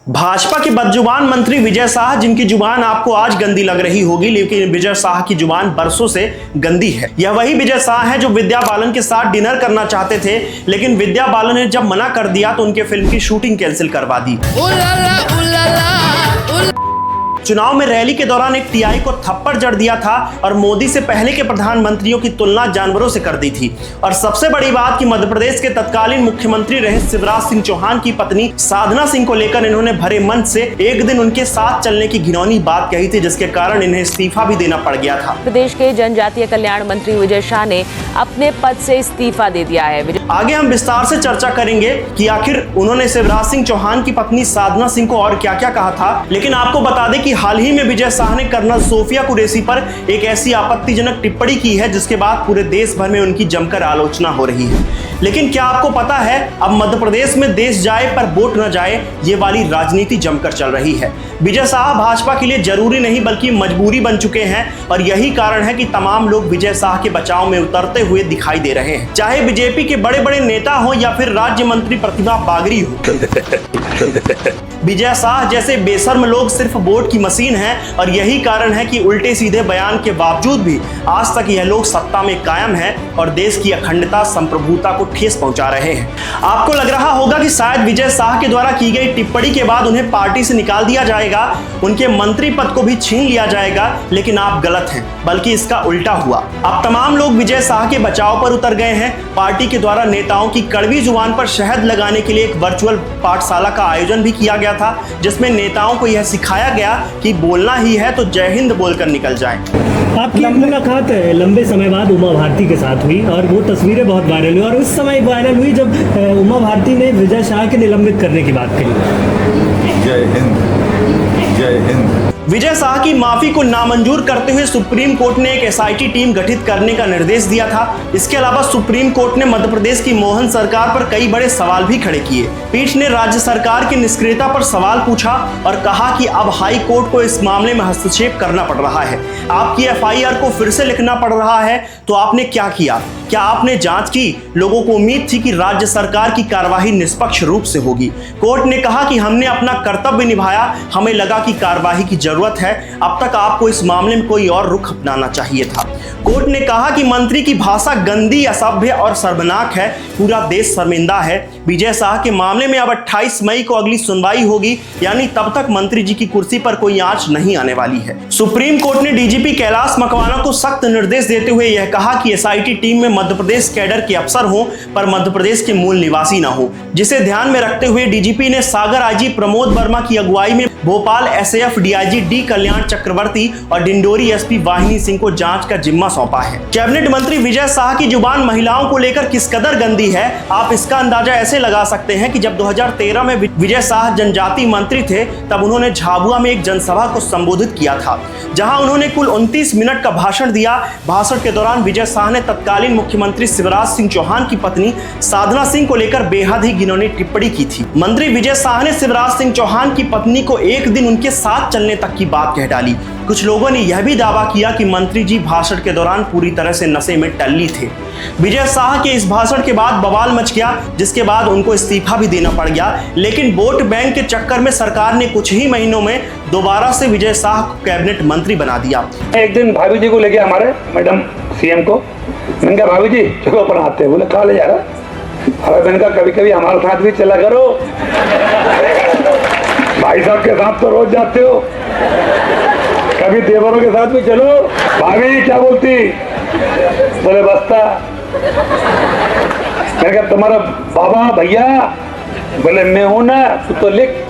भाजपा के बदजुबान मंत्री विजय शाह, जिनकी जुबान आपको आज गंदी लग रही होगी, लेकिन विजय शाह की जुबान बरसों से गंदी है। यह वही विजय शाह है जो विद्या बालन के साथ डिनर करना चाहते थे, लेकिन विद्या बालन ने जब मना कर दिया तो उनके फिल्म की शूटिंग कैंसिल करवा दी। चुनाव में रैली के दौरान एक टीआई को थप्पड़ जड़ दिया था और मोदी से पहले के प्रधानमंत्रियों की तुलना जानवरों से कर दी थी। और सबसे बड़ी बात कि मध्य प्रदेश के तत्कालीन मुख्यमंत्री रहे शिवराज सिंह चौहान की पत्नी साधना सिंह को लेकर इन्होंने भरे मन से एक दिन उनके साथ चलने की घिनौनी बात कही थी, जिसके कारण इन्हें इस्तीफा भी देना पड़ गया था। प्रदेश के जनजातीय कल्याण मंत्री विजय शाह ने अपने पद से इस्तीफा दे दिया है। आगे हम विस्तार से चर्चा करेंगे कि आखिर उन्होंने शिवराज सिंह चौहान की पत्नी साधना सिंह को और क्या क्या कहा था। लेकिन आपको बता दें कि हाल ही में विजय शाह ने कर्नल सोफिया कुरैशी पर एक ऐसी आपत्तिजनक टिप्पणी की है, जिसके बाद पूरे देश भर में उनकी जमकर आलोचना हो रही है। लेकिन क्या आपको पता है, अब मध्य प्रदेश में देश जाए पर वोट न जाए, ये वाली राजनीति जमकर चल रही है। विजय शाह भाजपा के लिए जरूरी नहीं बल्कि मजबूरी बन चुके हैं और यही कारण है कि तमाम लोग विजय शाह के बचाव में उतरते हुए दिखाई दे रहे हैं, चाहे बीजेपी के बड़े बड़े नेता हो या फिर राज्य मंत्री प्रतिभा बागरी हो। विजय शाह जैसे बेशर्म लोग सिर्फ वोट की मशीन हैं और यही कारण है कि उल्टे सीधे बयान के बावजूद भी आज तक यह लोग सत्ता में कायम हैं और देश की अखंडता संप्रभुता को ठेस पहुंचा रहे हैं। आपको लग रहा होगा कि शायद विजय शाह के द्वारा की गई टिप्पणी के बाद उन्हें पार्टी से निकाल दिया जाएगा, उनके मंत्री पद को भी छीन लिया जाएगा, लेकिन आप गलत हैं, बल्कि इसका उल्टा हुआ। अब तमाम लोग विजय शाह के बचाव पर उतर गए हैं। पार्टी के द्वारा नेताओं की कड़वी जुबान पर शहद लगाने के लिए एक वर्चुअल पाठशाला का आयोजन भी किया गया था, जिसमें नेताओं को यह सिखाया गया कि बोलना ही है तो जय हिंद बोलकर निकल जाएं। आपकी मुलाकात लंबे समय बाद उमा भारती के साथ हुई और वो तस्वीरें बहुत वायरल हुई और उस समय वायरल हुई जब उमा भारती ने विजय शाह के निलंबित करने की बात कही। जय हिंद, जय हिंद। विजय शाह की माफी को नामंजूर करते हुए सुप्रीम कोर्ट ने एक एसआईटी टीम गठित करने का निर्देश दिया था। इसके अलावा सुप्रीम कोर्ट ने मध्य प्रदेश की मोहन सरकार पर कई बड़े सवाल भी खड़े किए। पीठ ने राज्य सरकार की निष्क्रियता पर सवाल पूछा और कहा कि अब हाई कोर्ट को इस मामले में हस्तक्षेप करना पड़ रहा है। आपकी एफआईआर को फिर से लिखना पड़ रहा है, तो आपने क्या किया? क्या आपने जांच की? लोगों को उम्मीद थी कि राज्य सरकार की कार्यवाही निष्पक्ष रूप से होगी। कोर्ट ने कहा कि हमने अपना कर्तव्य निभाया, हमें लगा कि कार्यवाही की जरूरत है, अब तक आपको इस मामले में कोई और रुख अपनाना चाहिए था। कोर्ट ने कहा कि मंत्री की भाषा गंदी, असभ्य और शर्मनाक है, पूरा देश शर्मिंदा है। विजय शाह के मामले में अब 28 मई को अगली सुनवाई होगी, यानी तब तक मंत्री जी की कुर्सी पर कोई आंच नहीं आने वाली है। सुप्रीम कोर्ट ने डीजीपी कैलाश मकवाना को सख्त निर्देश देते हुए यह कहा कि एसआईटी टीम में मध्य प्रदेश कैडर के अफसर हों, पर मध्य प्रदेश के मूल निवासी न हो, जिसे ध्यान में रखते हुए डीजीपी ने सागर आईजी प्रमोद वर्मा की अगुवाई में भोपाल एसएएफ डीआईजी डी कल्याण चक्रवर्ती और डिंडोरी एसपी वाहिनी सिंह को जांच का जिम्मा सौंपा है। कैबिनेट मंत्री विजय शाह की जुबान महिलाओं को लेकर किस कदर गंदी है, आप इसका अंदाजा ऐसे लगा सकते हैं कि जब 2013 में विजय शाह जनजातीय मंत्री थे, तब उन्होंने झाबुआ में एक जनसभा को संबोधित किया था, जहां उन्होंने कुल 29 मिनट का भाषण दिया। भाषण के दौरान विजय शाह ने तत्कालीन मुख्यमंत्री शिवराज सिंह चौहान की पत्नी साधना सिंह को लेकर बेहद ही घिनौनी टिप्पणी की थी। मंत्री विजय शाह ने शिवराज सिंह चौहान की पत्नी को एक दिन उनके साथ चलने तक की बात कह डाली। कुछ लोगों ने यह भी दावा किया कि मंत्री जी भाषण के दौरान पूरी तरह से नशे में टल्ली थे। विजय शाह के इस भाषण के बाद बवाल मच गया, जिसके बाद उनको इस्तीफा भी देना पड़ गया। लेकिन वोट बैंक के चक्कर में सरकार ने कुछ ही महीनों में दोबारा से विजय शाह को कैबिनेट मंत्री बना दिया। एक दिन भाभी जी को लेके हमारे मैडम सीएम को, मैंने कहा भाभी जी चलो अपन आते हैं। बोले कहा ले जा रहा? अरे मैंने कहा कभी कभी हमारे साथ भी चला करो, भाई साहब के साथ तो रोज जाते हो, कभी देवरों के साथ भी चलो। भाभी क्या बोलती? बोले बस्ता। मैंने कहा तुम्हारा बाबा भैया? बोले मैं हूं ना, तू तो लिख।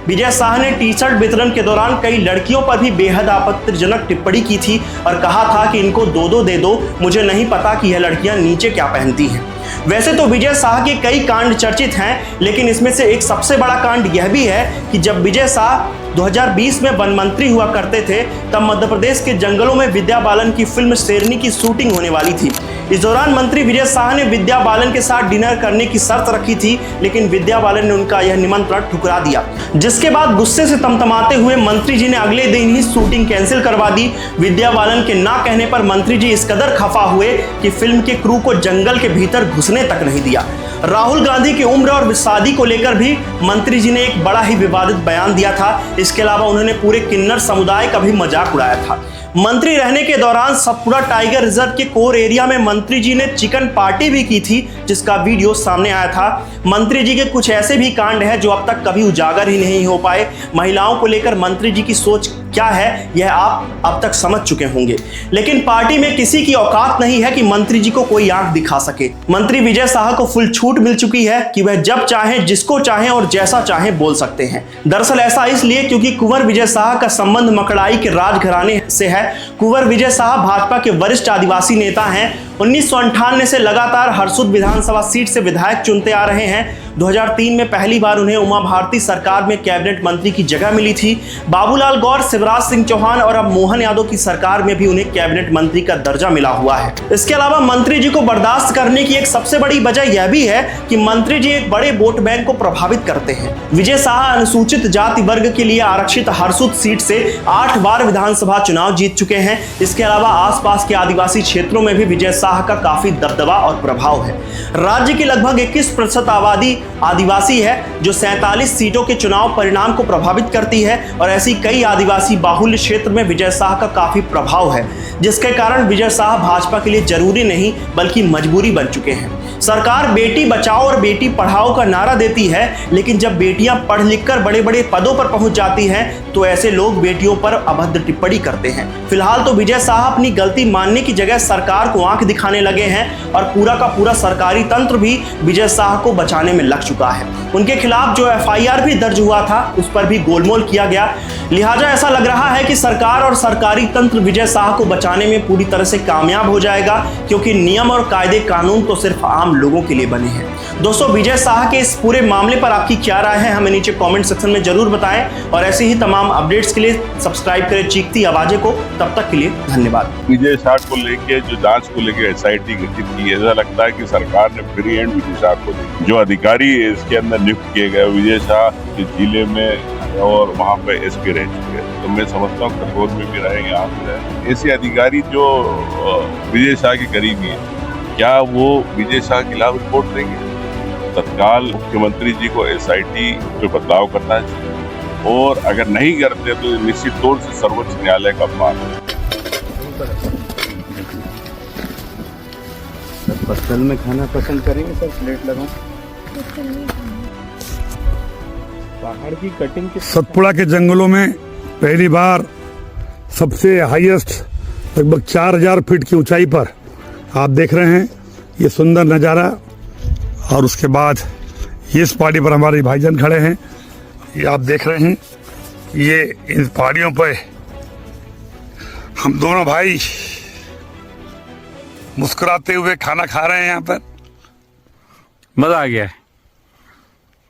विजय शाह ने टी शर्ट वितरण के दौरान कई लड़कियों पर भी बेहद आपत्तिजनक टिप्पणी की थी और कहा था कि इनको दो दे दो, मुझे नहीं पता कि यह लड़कियां नीचे क्या पहनती हैं। वैसे तो विजय शाह के कई कांड चर्चित हैं, लेकिन इसमें से एक सबसे बड़ा कांड यह भी है कि जब विजय शाह 2020 में वन मंत्री हुआ करते थे, तब मध्य प्रदेश के जंगलों में विद्या बालन की फिल्म शेरनी की शूटिंग होने वाली थी। इस दौरान मंत्री विजय शाह ने विद्या बालन के साथ डिनर करने की शर्त रखी थी, लेकिन विद्या बालन ने उनका यह निमंत्रण ठुकरा दिया, जिसके बाद गुस्से से तमतमाते हुए मंत्री जी ने अगले दिन ही शूटिंग कैंसिल करवा दी। विद्या बालन के ना कहने पर मंत्री जी इस कदर खफा हुए कि फिल्म के क्रू को जंगल के भीतर घुसने तक नहीं दिया। राहुल गांधी की उम्र और शादी को लेकर भी मंत्री जी ने एक बड़ा ही विवादित बयान दिया था। इसके अलावा उन्होंने पूरे किन्नर समुदाय का भी मजाक उड़ाया था। मंत्री रहने के दौरान सतपुड़ा टाइगर रिजर्व के कोर एरिया में मंत्री जी ने चिकन पार्टी भी की थी, जिसका वीडियो सामने आया था। मंत्री जी के कुछ ऐसे भी कांड हैं जो अब तक कभी उजागर ही नहीं हो पाए। महिलाओं को लेकर मंत्री जी की सोच क्या है यह आप अब तक समझ चुके होंगे, लेकिन पार्टी में किसी की औकात नहीं है कि मंत्री जी को कोई आंख दिखा सके। मंत्री विजय शाह को फुल छूट मिल चुकी है कि वह जब चाहें, जिसको चाहें और जैसा चाहें बोल सकते हैं। दरअसल ऐसा इसलिए क्योंकि कुंवर विजय शाह का संबंध मकड़ाई के राजघराने से है। कुंवर विजय शाह भाजपा के वरिष्ठ आदिवासी नेता हैं। 1998 से लगातार हरसुद विधानसभा सीट से विधायक चुनते आ रहे हैं। 2003 में पहली बार उन्हें उमा भारती सरकार में कैबिनेट मंत्री की जगह मिली थी। बाबूलाल गौर, शिवराज सिंह चौहान और अब मोहन यादव की सरकार में भी उन्हें कैबिनेट मंत्री का दर्जा मिला हुआ है। इसके अलावा मंत्री जी को बर्दाश्त करने की एक सबसे बड़ी वजह यह भी है कि मंत्री जी एक बड़े वोट बैंक को प्रभावित करते हैं। विजय शाह अनुसूचित जाति वर्ग के लिए आरक्षित हरसुद सीट से 8 बार विधानसभा चुनाव जीत चुके हैं। इसके अलावा आसपास के आदिवासी क्षेत्रों में भी विजय शाह का काफी दबदबा और प्रभाव है। राज्य की लगभग 21% आबादी आदिवासी है, जो 47 सीटों के चुनाव परिणाम को प्रभावित करती है और ऐसी कई आदिवासी बाहुल्य क्षेत्र में विजय शाह का काफी प्रभाव है, जिसके कारण विजय शाह भाजपा के लिए जरूरी नहीं बल्कि मजबूरी बन चुके हैं। सरकार बेटी बचाओ और बेटी पढ़ाओ का नारा देती है, लेकिन जब बेटियां पढ़ लिखकर बड़े बड़े पदों पर पहुंच जाती हैं तो ऐसे लोग बेटियों पर अभद्र टिप्पणी करते हैं। फिलहाल तो विजय शाह अपनी गलती मानने की जगह सरकार को आंख दिखाने लगे हैं और पूरा का पूरा सरकारी तंत्र भी विजय शाह को बचाने में लग चुका है। उनके खिलाफ जो FIR भी दर्ज हुआ था उस पर भी गोलमोल किया गया। लिहाजा ऐसा लग रहा है कि सरकार और सरकारी तंत्र विजय शाह को बचाने में पूरी तरह से कामयाब हो जाएगा, क्योंकि नियम और कायदे कानून तो सिर्फ आम लोगों के लिए बने हैं। दोस्तों, विजय शाह के इस पूरे मामले पर आपकी क्या राय है हमें नीचे कमेंट सेक्शन में जरूर बताएं और ऐसे ही तमाम अपडेट्स के लिए सब्सक्राइब करें चीखती आवाजें को। तब तक के लिए धन्यवाद। विजय शाह को लेके जो जांच को लेके SIT गठित की, ऐसा लगता है कि सरकार ने फ्री हैंड विजय शाह को दी। जो अधिकारी इसके अंदर नियुक्त किए गए विजय शाह के जिले में और वहाँ पे SP रह चुके हैं, तो मैं समझता हूँ खरगोन में भी रहेंगे, यहाँ भी रहेंगे। ऐसे अधिकारी जो विजय शाह के करीबी है, क्या वो विजय शाह के खिलाफ रिपोर्ट देंगे? तत्काल मुख्यमंत्री जी को SIT पे बदलाव करना चाहिए और अगर नहीं करते तो निश्चित तौर से सर्वोच्च न्यायालय का अपमान है। पत्तल में खाना पसंद करेंगे सर? प्लेट लगाऊं? पहाड़ की कटिंग के सतपुड़ा के जंगलों में पहली बार सबसे हाईएस्ट लगभग 4000 फीट की ऊंचाई पर आप देख रहे हैं ये सुंदर नज़ारा। और उसके बाद ये इस पहाड़ी पर हमारे भाईजान खड़े हैं, ये आप देख रहे हैं। ये इन पहाड़ियों पर हम दोनों भाई मुस्कुराते हुए खाना खा रहे हैं। यहाँ पर मजा आ गया है।